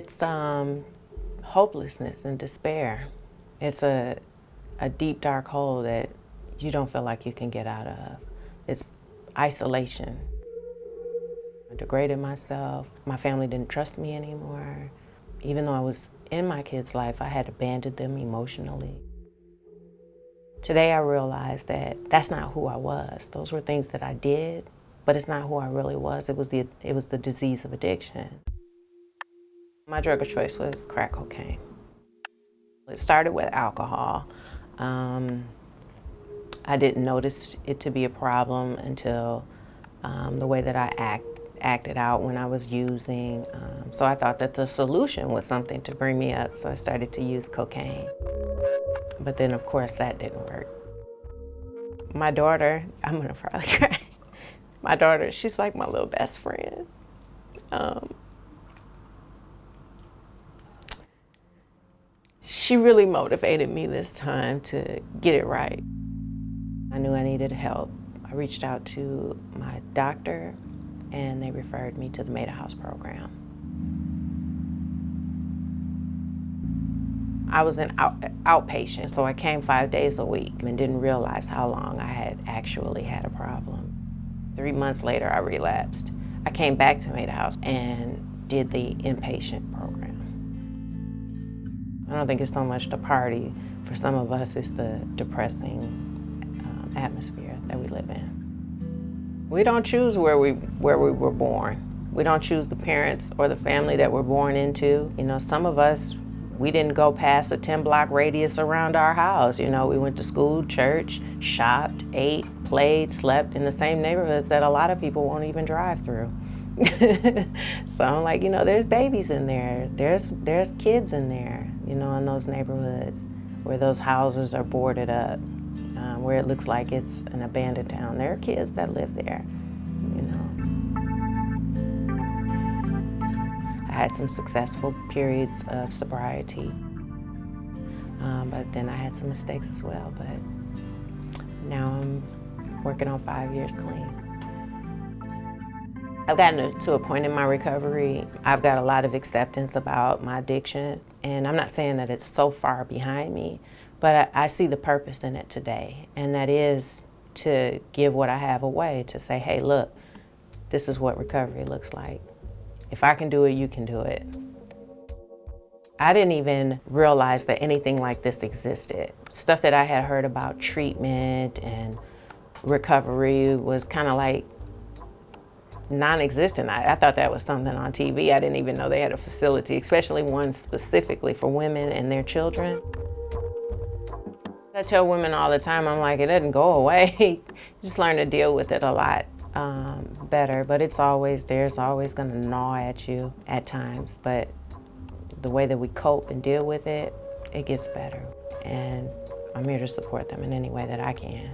It's hopelessness and despair. It's a deep, dark hole that you don't feel like you can get out of. It's isolation. I degraded myself. My family didn't trust me anymore. Even though I was in my kids' life, I had abandoned them emotionally. Today I realized that that's not who I was. Those were things that I did, but it's not who I really was. It was the disease of addiction. My drug of choice was crack cocaine. It started with alcohol. I didn't notice it to be a problem until the way that I acted out when I was using. So I thought that the solution was something to bring me up, so I started to use cocaine. But then, of course, that didn't work. My daughter, I'm gonna probably cry. My daughter, she's like my little best friend. She really motivated me this time to get it right. I knew I needed help. I reached out to my doctor and they referred me to the Made a House program. I was an outpatient, so I came 5 days a week and didn't realize how long I had actually had a problem. 3 months later, I relapsed. I came back to Made a House and did the inpatient program. I don't think it's so much the party. For some of us, it's the depressing atmosphere that we live in. We don't choose where we were born. We don't choose the parents or the family that we're born into. You know, some of us, we didn't go past a 10-block radius around our house. You know, we went to school, church, shopped, ate, played, slept in the same neighborhoods that a lot of people won't even drive through. So I'm like, you know, there's babies in there. There's kids in there, you know, in those neighborhoods where those houses are boarded up, where it looks like it's an abandoned town. There are kids that live there, you know. I had some successful periods of sobriety, but then I had some mistakes as well. But now I'm working on 5 years clean. I've gotten to a point in my recovery, I've got a lot of acceptance about my addiction, and I'm not saying that it's so far behind me, but I see the purpose in it today, and that is to give what I have away, to say, hey, look, this is what recovery looks like. If I can do it, you can do it. I didn't even realize that anything like this existed. Stuff that I had heard about treatment and recovery was kind of like non-existent. I thought that was something on TV. I didn't even know they had a facility, especially one specifically for women and their children. I tell women all the time, I'm like, it doesn't go away. Just learn to deal with it a lot better, but it's always there. It's always gonna gnaw at you at times, but the way that we cope and deal with it, it gets better. And I'm here to support them in any way that I can.